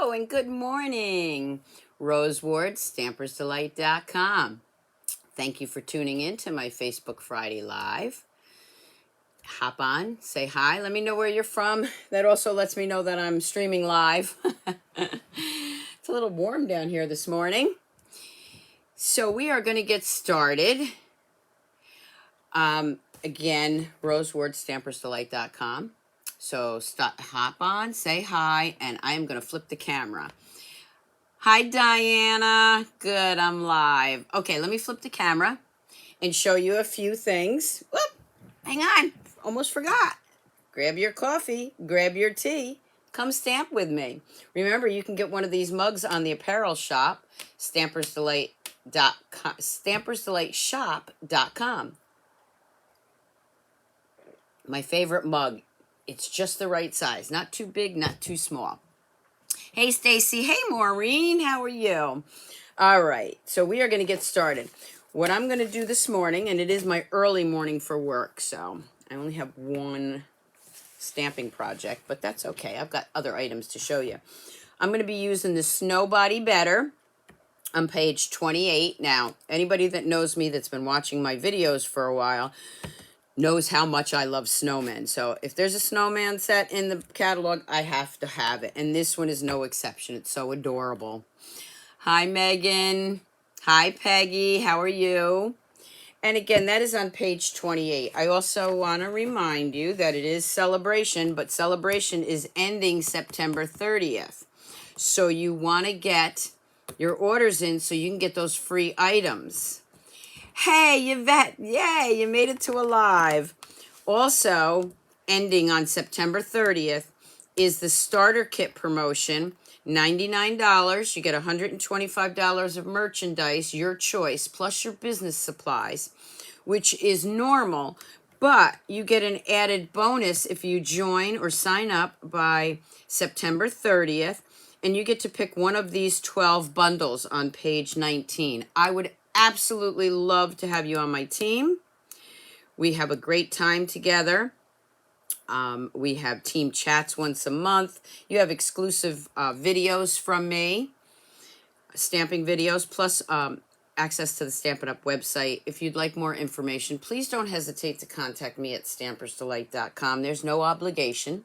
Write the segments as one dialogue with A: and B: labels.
A: Hello and good morning. Rose Ward, Stampersdelight.com. Thank you for tuning in to my Facebook Friday Live. Hop on, say hi, let me know where you're from. That also lets me know that I'm streaming live. It's a little warm down here this morning. So we are going to get started. Again, Rose Ward, Stampersdelight.com. So hop on, say hi, and I am going to flip the camera. Hi, Diana. Good, I'm live. Okay, let me flip the camera and show you a few things. Whoop, hang on, almost forgot. Grab your coffee, grab your tea, come stamp with me. Remember, you can get one of these mugs on the apparel shop, Stampersdelightshop.com. My favorite mug. It's just the right size. Not too big, not too small. Hey, Stacy. Hey, Maureen. How are you? All right. So we are going to get started. What I'm going to do this morning, and it is my early morning for work, so I only have one stamping project, but that's okay. I've got other items to show you. I'm going to be using the Snowbody Better on page 28. Now, anybody that knows me that's been watching my videos for a while knows how much I love snowmen. So if there's a snowman set in the catalog, I have to have it. And this one is no exception. It's so adorable. Hi, Megan. Hi, Peggy. How are you? And again, that is on page 28. I also want to remind you that it is Celebration, but Celebration is ending September 30th. So you want to get your orders in so you can get those free items. Hey, Yvette, yay, you made it to a live. Also, ending on September 30th is the starter kit promotion, $99. You get $125 of merchandise, your choice, plus your business supplies, which is normal, but you get an added bonus if you join or sign up by September 30th, and you get to pick one of these 12 bundles on page 19. I would absolutely love to have you on my team. We have a great time together. We have team chats once a month. You have exclusive videos from me, stamping videos, plus access to the Stampin' Up website. If you'd like more information, please don't hesitate to contact me at Stampersdelight.com. There's no obligation.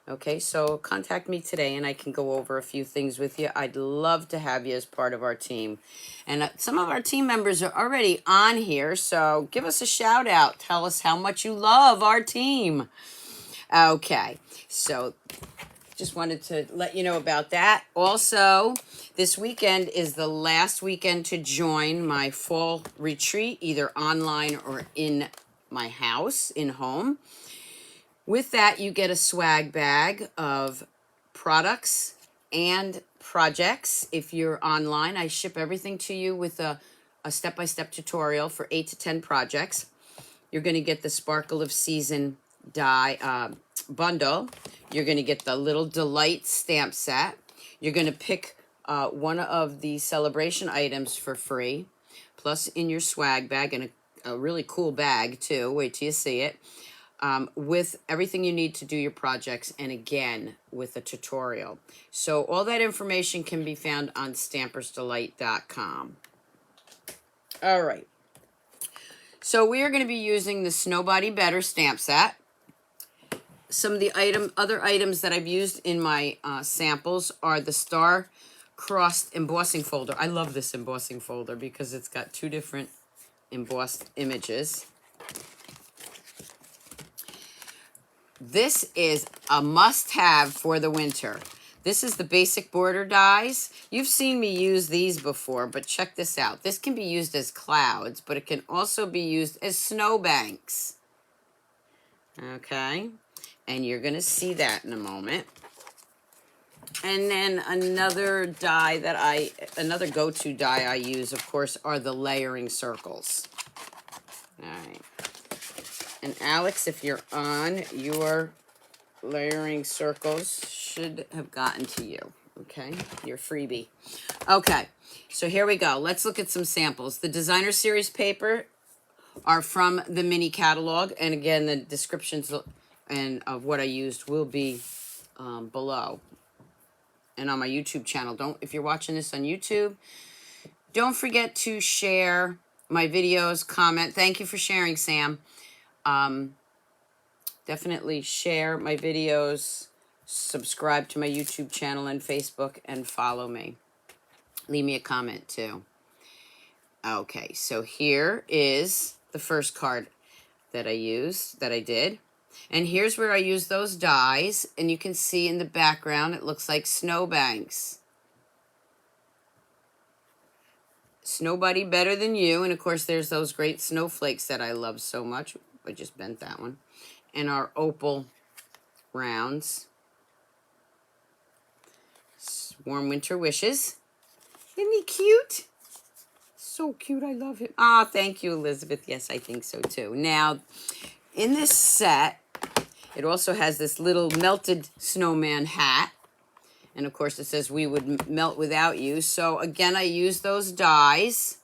A: Okay, so contact me today and I can go over a few things with you. I'd love to have you as part of our team. And some of our team members are already on here, so give us a shout out. Tell us how much you love our team. Okay, so just wanted to let you know about that. Also, this weekend is the last weekend to join my fall retreat, either online or in my house, in home. With that, you get a swag bag of products and projects. If you're online, I ship everything to you with a step-by-step tutorial for 8 to 10 projects. You're going to get the Sparkle of Season die bundle. You're going to get the Little Delight stamp set. You're going to pick one of the celebration items for free, plus in your swag bag, and a really cool bag too. Wait till you see it. With everything you need to do your projects, and again, with a tutorial. So all that information can be found on Stampersdelight.com. All right. So we are going to be using the Snowbody Better stamp set. Some of the other items that I've used in my samples are the star-crossed embossing folder. I love this embossing folder because it's got 2 different embossed images. This is a must-have for the winter. This is the basic border dies. You've seen me use these before, but check this out. This can be used as clouds, but it can also be used as snowbanks. Okay, and you're going to see that in a moment. And then another die another go-to die I use, of course, are the layering circles. All right. And Alex, if you're on, your layering circles should have gotten to you, okay? Your freebie. Okay, so here we go. Let's look at some samples. The designer series paper are from the mini catalog, and again, the descriptions and of what I used will be below. and on my YouTube channel. If you're watching this on YouTube, don't forget to share my videos, comment. Thank you for sharing, Sam. Definitely share my videos, subscribe to my YouTube channel and Facebook, and follow me. Leave me a comment too. Okay, so here is the first card that I did. And here's where I used those dies, and you can see in the background it looks like snowbanks. Snowbody better than you, and of course there's those great snowflakes that I love so much. I just bent that one. And our opal rounds. Warm Winter Wishes. Isn't he cute? So cute, I love him. Ah, thank you, Elizabeth. Yes, I think so too. Now, in this set, it also has this little melted snowman hat. And of course it says, we would melt without you. So again, I used those dies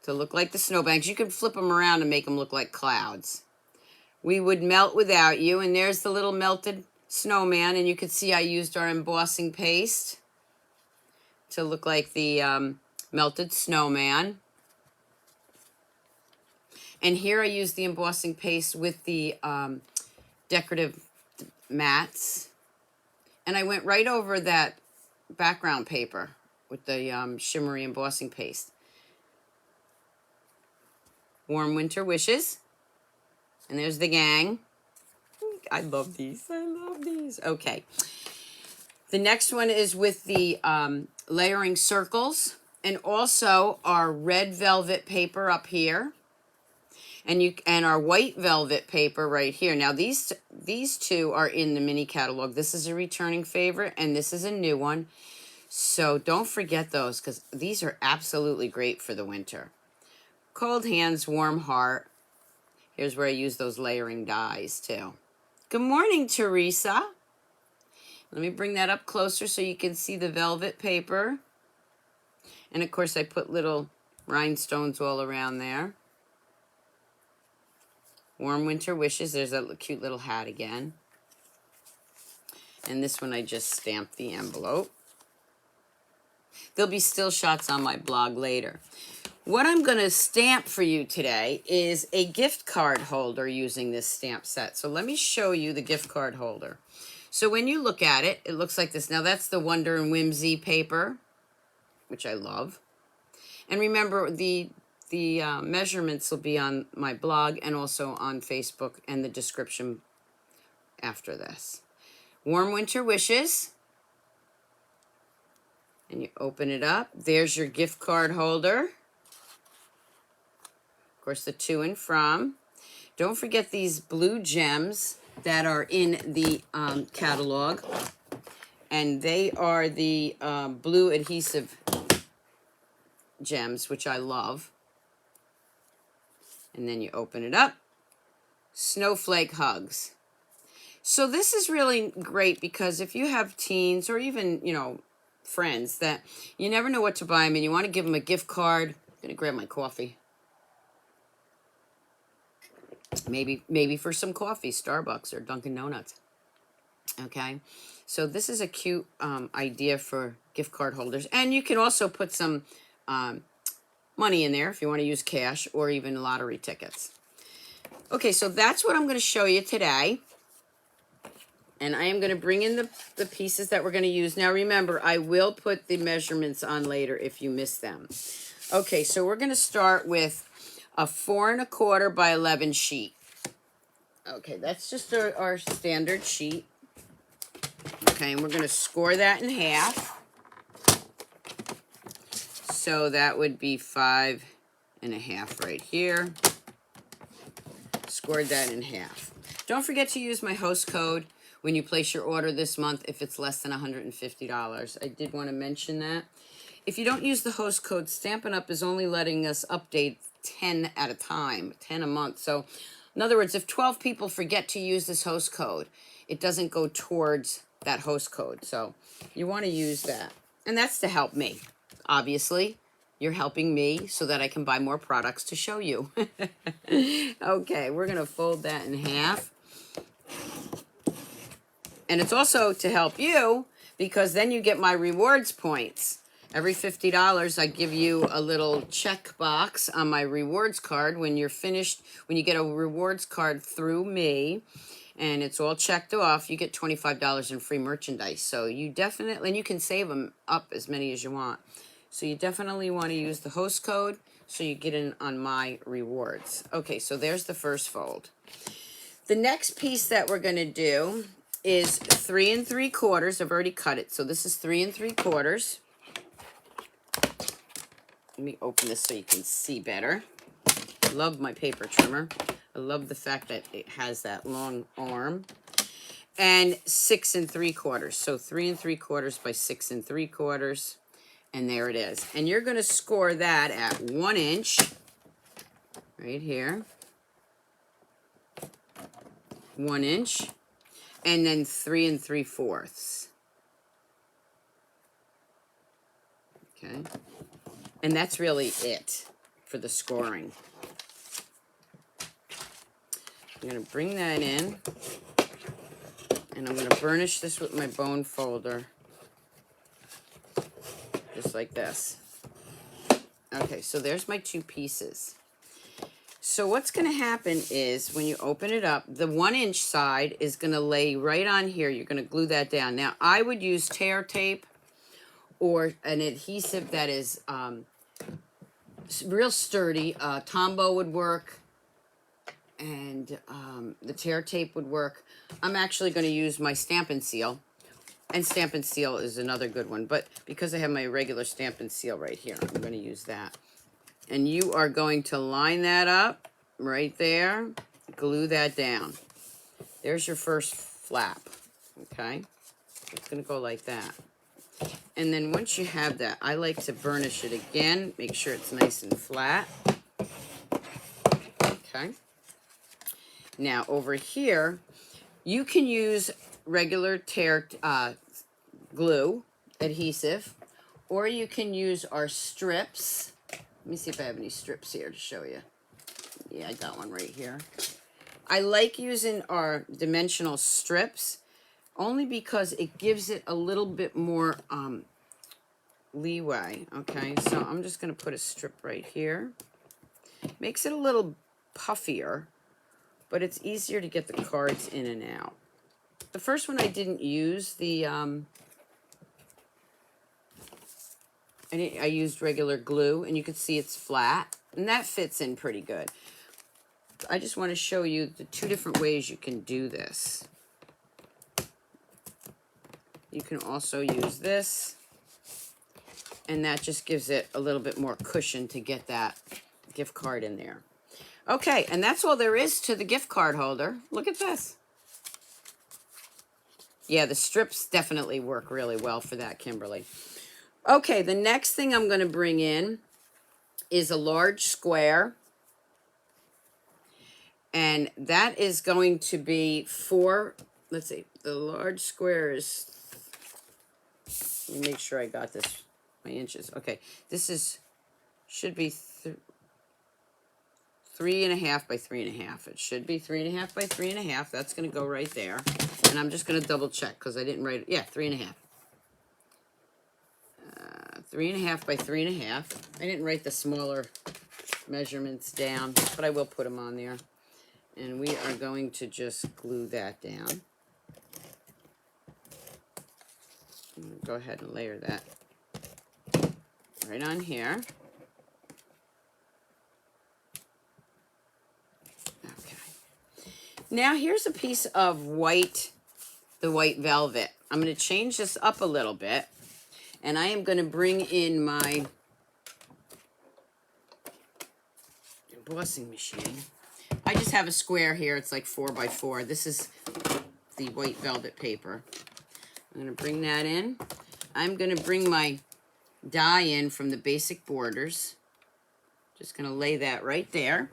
A: to look like the snowbanks. You can flip them around and make them look like clouds. We would melt without you. And there's the little melted snowman. And you can see I used our embossing paste to look like the melted snowman. And here I used the embossing paste with the decorative mats. And I went right over that background paper with the shimmery embossing paste. Warm Winter Wishes. And there's the gang. I love these. I love these. Okay. The next one is with the layering circles. And also our red velvet paper up here. And our white velvet paper right here. Now these two are in the mini catalog. This is a returning favorite and this is a new one. So don't forget those because these are absolutely great for the winter. Cold Hands, Warm Heart. Here's where I use those layering dies too. Good morning, Teresa. Let me bring that up closer so you can see the velvet paper. And of course I put little rhinestones all around there. Warm Winter Wishes. There's that cute little hat again. And this one I just stamped the envelope. There'll be still shots on my blog later. What I'm going to stamp for you today is a gift card holder using this stamp set. So let me show you the gift card holder. So when you look at it, it looks like this. Now that's the Wonder and Whimsy paper, which I love. And remember, the measurements will be on my blog and also on Facebook and the description after this. Warm Winter Wishes. And you open it up. There's your gift card holder. Of course, the to and from. Don't forget these blue gems that are in the catalog. And they are the blue adhesive gems, which I love. And then you open it up. Snowflake Hugs. So this is really great because if you have teens or even, you know, friends that you never know what to buy them and you want to give them a gift card. I'm going to grab my coffee. Maybe for some coffee, Starbucks or Dunkin' Donuts. Okay. So this is a cute idea for gift card holders. And you can also put some money in there if you want to use cash or even lottery tickets. Okay, so that's what I'm going to show you today. And I am going to bring in the pieces that we're going to use. Now remember, I will put the measurements on later if you miss them. Okay, so we're going to start with a 4 1/4 by 11 sheet. Okay, that's just our standard sheet. Okay, and we're going to score that in half. So that would be 5 1/2 right here. Scored that in half. Don't forget to use my host code when you place your order this month if it's less than $150. I did want to mention that. If you don't use the host code, Stampin' Up! Is only letting us update 10 at a time, 10 a month. So, in other words, if 12 people forget to use this host code, it doesn't go towards that host code. So, you want to use that. And that's to help me. Obviously, you're helping me so that I can buy more products to show you. Okay, we're going to fold that in half. And it's also to help you because then you get my rewards points. Every $50, I give you a little check box on my rewards card when you're finished. When you get a rewards card through me, and it's all checked off, you get $25 in free merchandise. So you definitely, and you can save them up as many as you want. So you definitely want to use the host code so you get in on my rewards. Okay, so there's the first fold. The next piece that we're going to do is 3 3/4. I've already cut it, so this is 3 3/4. Let me open this so you can see better. I love my paper trimmer. I love the fact that it has that long arm. And 6 3/4. So 3 3/4 by 6 3/4. And there it is. And you're going to score that at 1 inch. Right here. 1 inch. And then 3 3/4. Okay. And that's really it for the scoring. I'm going to bring that in, and I'm going to burnish this with my bone folder, just like this. Okay, so there's my 2 pieces. So what's going to happen is when you open it up, the 1 inch side is going to lay right on here. You're going to glue that down. Now, I would use tear tape or an adhesive that is real sturdy. Tombow would work, and the tear tape would work. I'm actually going to use my Stampin Seal, and Stampin Seal is another good one, but because I have my regular Stampin Seal right here, I'm going to use that. And you are going to line that up right there, glue that down. There's your first flap, okay? It's going to go like that. And then once you have that, I like to burnish it again, make sure it's nice and flat. Okay. Now over here, you can use regular tear glue, adhesive, or you can use our strips. Let me see if I have any strips here to show you. Yeah, I got one right here. I like using our dimensional strips only because it gives it a little bit more leeway. Okay, so I'm just going to put a strip right here. Makes it a little puffier, but it's easier to get the cards in and out. The first one I didn't use the, I used regular glue, and you can see it's flat, and that fits in pretty good. I just want to show you the 2 different ways you can do this. You can also use this, and that just gives it a little bit more cushion to get that gift card in there. Okay, and that's all there is to the gift card holder. Look at this. Yeah, the strips definitely work really well for that, Kimberly. Okay, the next thing I'm going to bring in is a large square. And that is going to be 4, let's see, the large square is, let me make sure I got this, my inches. Okay, this is, should be 3.5 by 3.5. It should be 3.5 by 3.5. That's going to go right there. And I'm just going to double check because I didn't write it. Yeah, 3.5. 3.5 by 3.5. I didn't write the smaller measurements down, but I will put them on there. And we are going to just glue that down. Go ahead and layer that right on here. Okay. Now here's a piece of white, the white velvet. I'm going to change this up a little bit. And I am going to bring in my embossing machine. I just have a square here. It's like 4 by 4. This is the white velvet paper. I'm going to bring that in. I'm going to bring my die in from the Basic Borders. Just going to lay that right there.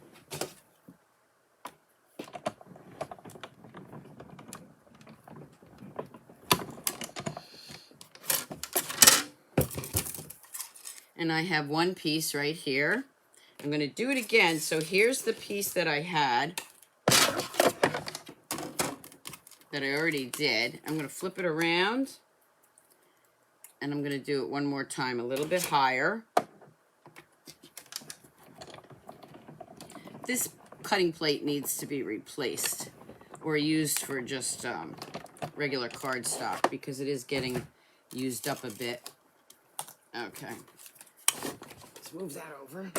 A: And I have one piece right here. I'm going to do it again. So here's the piece that I had that I already did. I'm going to flip it around And I'm going to do it one more time, a little bit higher. This cutting plate needs to be replaced or used for just regular cardstock because it is getting used up a bit. Okay, let's move that over.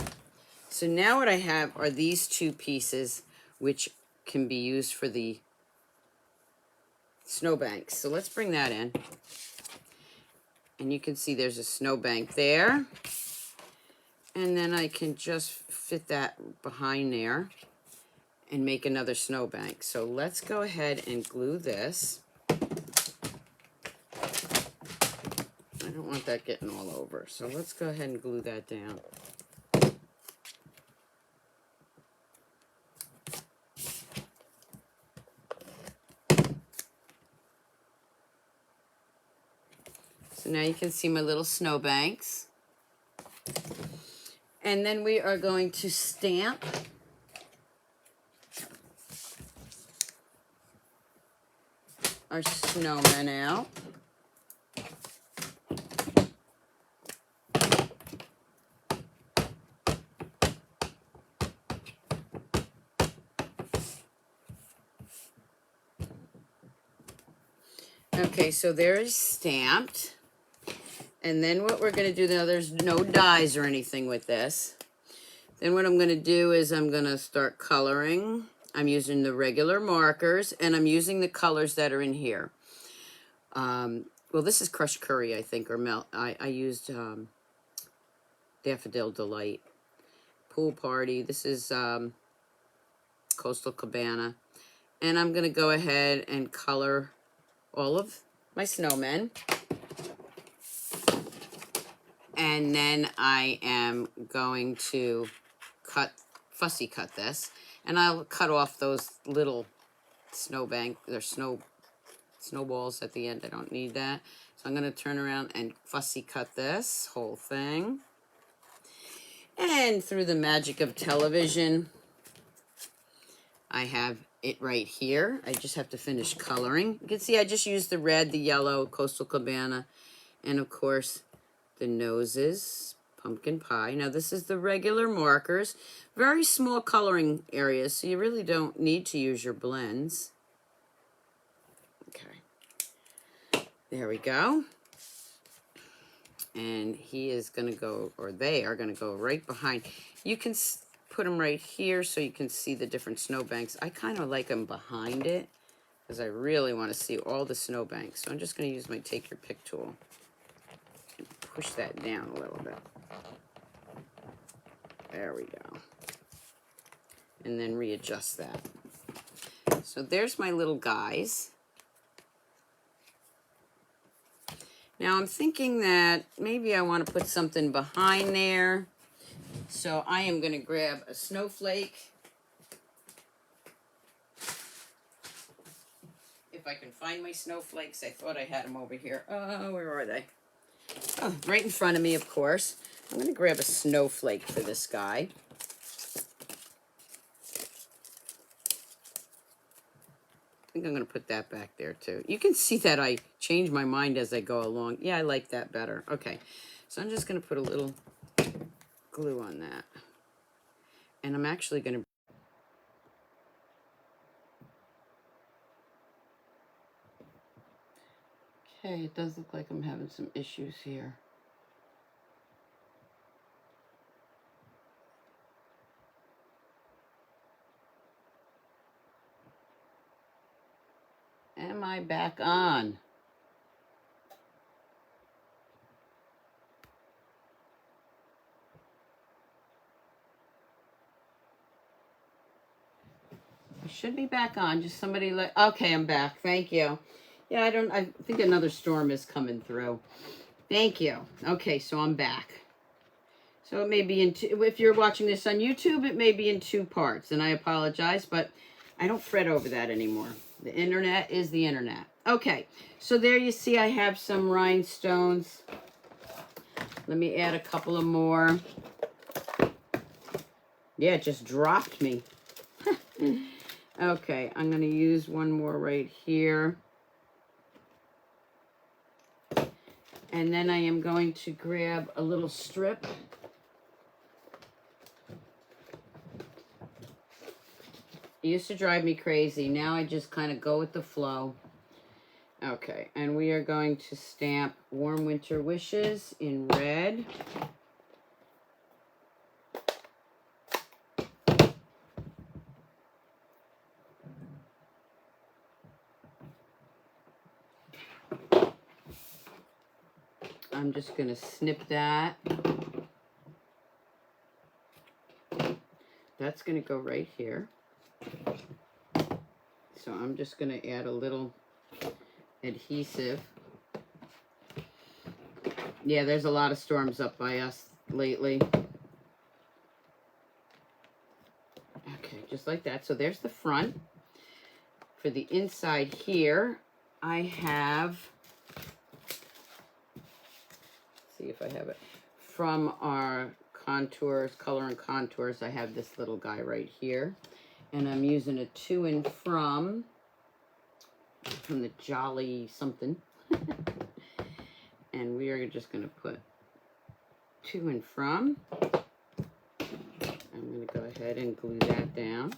A: So now what I have are these two pieces which can be used for the snowbanks. So let's bring that in. And you can see there's a snowbank there. And then I can just fit that behind there and make another snowbank. So let's go ahead and glue this. I don't want that getting all over. So let's go ahead and glue that down. So now you can see my little snowbanks. And then we are going to stamp our snowmen out. Okay, so there's stamped. And then what we're going to do now, there's no dies or anything with this. Then what I'm going to do is I'm going to start coloring. I'm using the regular markers, and I'm using the colors that are in here. Well, this is crushed curry, I think, or melt. I used Daffodil Delight. Pool Party. This is Coastal Cabana. And I'm going to go ahead and color all of my snowmen. And then I am going to fussy cut this. And I'll cut off those little snowbank, or snowballs at the end. I don't need that. So I'm going to turn around and fussy cut this whole thing. And through the magic of television, I have it right here. I just have to finish coloring. You can see I just used the red, the yellow, Coastal Cabana, and of course the noses, pumpkin pie. Now this is the regular markers. Very small coloring areas, so you really don't need to use your blends. Okay, there we go. And he is going to go, or they are going to go right behind. You can put them right here so you can see the different snowbanks. I kind of like them behind it because I really want to see all the snowbanks. So I'm just going to use my Take Your Pick tool and push that down a little bit. There we go. And then readjust that. So there's my little guys. Now I'm thinking that maybe I want to put something behind there. So I am going to grab a snowflake. If I can find my snowflakes, I thought I had them over here. Oh, where are they? Oh, right in front of me, of course. I'm going to grab a snowflake for this guy. I think I'm going to put that back there too. You can see that I change my mind as I go along. Yeah, I like that better. Okay, so I'm just going to put a little glue on that. And I'm actually going to... Okay, it does look like I'm having some issues here. Am I back on? I should be back on. Just somebody let... Okay, I'm back. Thank you. Yeah, I think another storm is coming through. Thank you. Okay, so I'm back. So it may be in two... If you're watching this on YouTube, it may be in two parts. And I apologize, but I don't fret over that anymore. The internet is the internet. Okay, so there you see I have some rhinestones. Let me add a couple of more. Yeah, it just dropped me. Okay, I'm going to use one more right here. And then I am going to grab a little strip. It used to drive me crazy. Now I just kind of go with the flow. Okay, and we are going to stamp Warm Winter Wishes in red. I'm just going to snip that. That's going to go right here. So I'm just going to add a little adhesive. Yeah, there's a lot of storms up by us lately. Okay, just like that. So there's the front. For the inside here, I have, let's see if I have it, from our contours, color and contours, I have this little guy right here. And I'm using a to and from the Jolly something. And we are just going to put to and from. I'm going to go ahead and glue that down.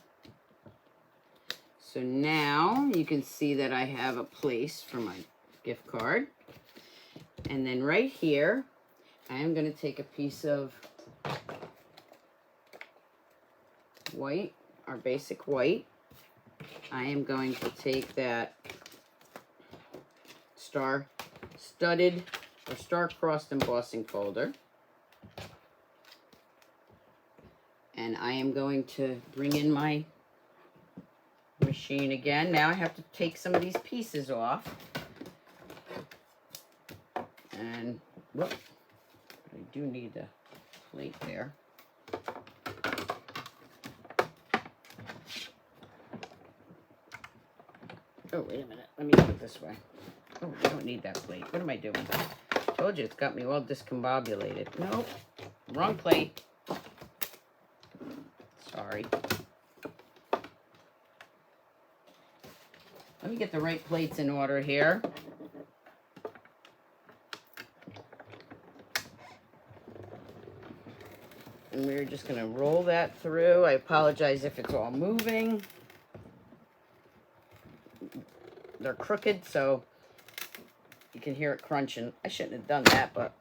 A: So now you can see that I have a place for my gift card. And then right here, I am going to take a piece of white, our basic white. I am going to take that star-studded or star-crossed embossing folder. And I am going to bring in my machine again. Now I have to take some of these pieces off. And, whoop, I do need a plate there. Oh, wait a minute. Let me do it this way. Oh, I don't need that plate. What am I doing? Told you it's got me all discombobulated. Nope. Wrong plate. Sorry. Let me get the right plates in order here. And we're just going to roll that through. I apologize if it's all moving. They're crooked, so you can hear it crunching. I shouldn't have done that, but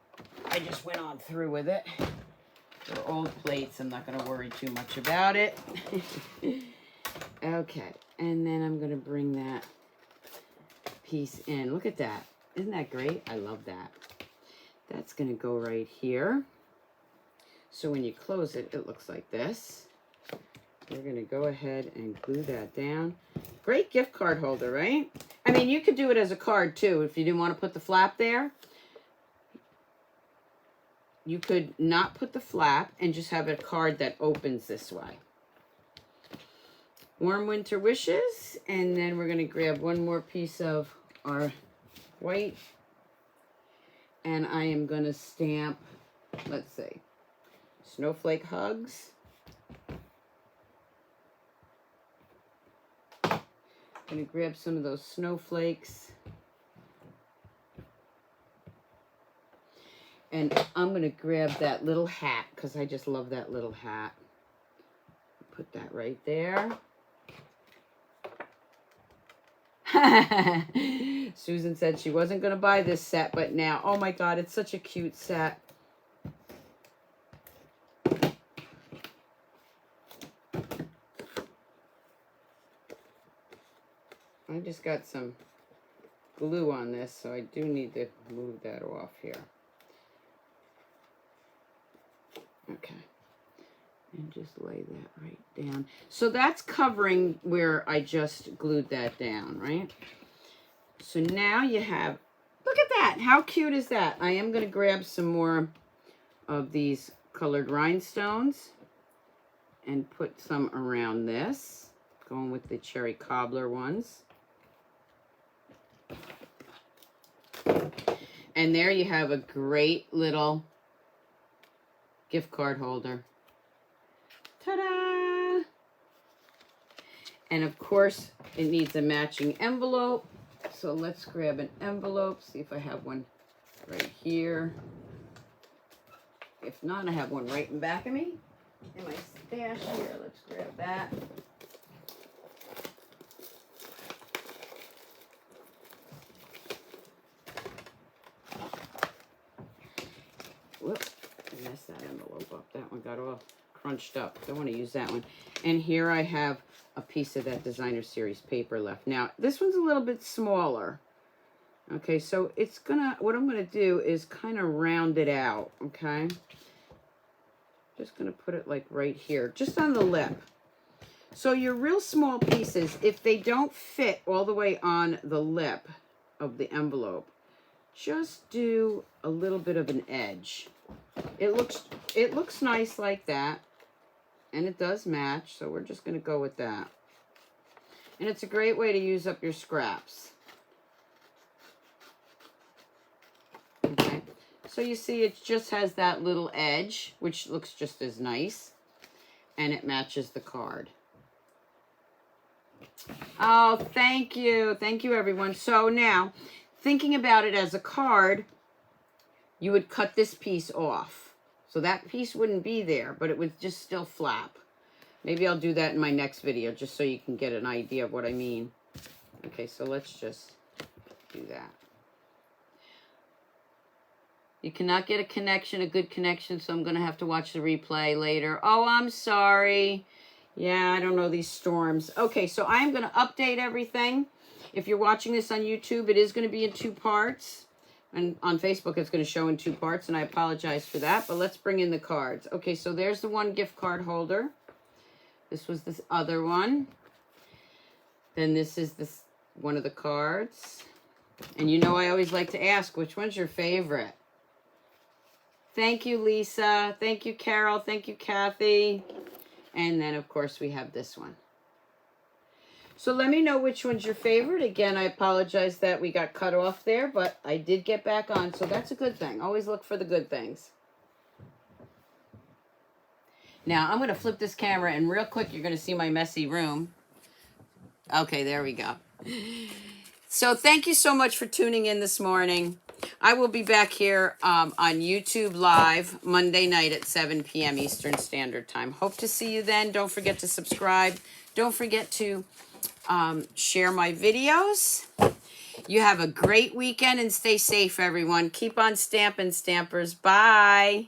A: I just went on through with it. They're old plates. I'm not going to worry too much about it. Okay, and then I'm going to bring that piece in. Look at that. Isn't that great? I love that. That's going to go right here. So when you close it, it looks like this. We're going to go ahead and glue that down. Great gift card holder, right? I mean, you could do it as a card, too, if you didn't want to put the flap there. You could not put the flap and just have a card that opens this way. Warm Winter Wishes. And then we're going to grab one more piece of our white. And I am going to stamp, let's see, Snowflake Hugs. I'm going to grab some of those snowflakes. And I'm going to grab that little hat because I just love that little hat. Put that right there. Susan said she wasn't going to buy this set, but now, oh my God, it's such a cute set. I just got some glue on this, so I do need to move that off here. Okay. And just lay that right down. So that's covering where I just glued that down, right? So now you have, look at that. How cute is that? I am going to grab some more of these colored rhinestones and put some around this, going with the cherry cobbler ones. And there you have a great little gift card holder. Ta-da! And of course, it needs a matching envelope. So let's grab an envelope, see if I have one right here. If not, I have one right in back of me in my stash here. Let's grab that. Whoop, I messed that envelope up. That one got all crunched up. Don't want to use that one. And here I have a piece of that designer series paper left. Now, this one's a little bit smaller. Okay, so it's gonna, what I'm gonna do is kind of round it out, okay? Just gonna put it like right here, just on the lip. So your real small pieces, if they don't fit all the way on the lip of the envelope, just do a little bit of an edge. It looks nice like that, and it does match, so we're just gonna go with that. And it's a great way to use up your scraps. Okay, so you see it just has that little edge, which looks just as nice, and it matches the card. Oh, thank you everyone. So now, thinking about it as a card, you would cut this piece off. So that piece wouldn't be there, but it would just still flap. Maybe I'll do that in my next video, just so you can get an idea of what I mean. Okay, so let's just do that. You cannot get a connection, a good connection, so I'm going to have to watch the replay later. Oh, I'm sorry. Yeah, I don't know these storms. Okay, so I'm going to update everything. If you're watching this on YouTube, it is going to be in 2 parts. And on Facebook, it's going to show in 2 parts, and I apologize for that. But let's bring in the cards. Okay, so there's the one gift card holder. This was this other one. Then this is this one of the cards. And you know I always like to ask, which one's your favorite? Thank you, Lisa. Thank you, Carol. Thank you, Kathy. And then, of course, we have this one. So let me know which one's your favorite. Again, I apologize that we got cut off there, but I did get back on, so that's a good thing. Always look for the good things. Now, I'm going to flip this camera, and real quick, you're going to see my messy room. Okay, there we go. So thank you so much for tuning in this morning. I will be back here on YouTube Live Monday night at 7 p.m. Eastern Standard Time. Hope to see you then. Don't forget to subscribe. Don't forget to share my videos. You have a great weekend and stay safe, everyone. Keep on stamping, Stampers. Bye.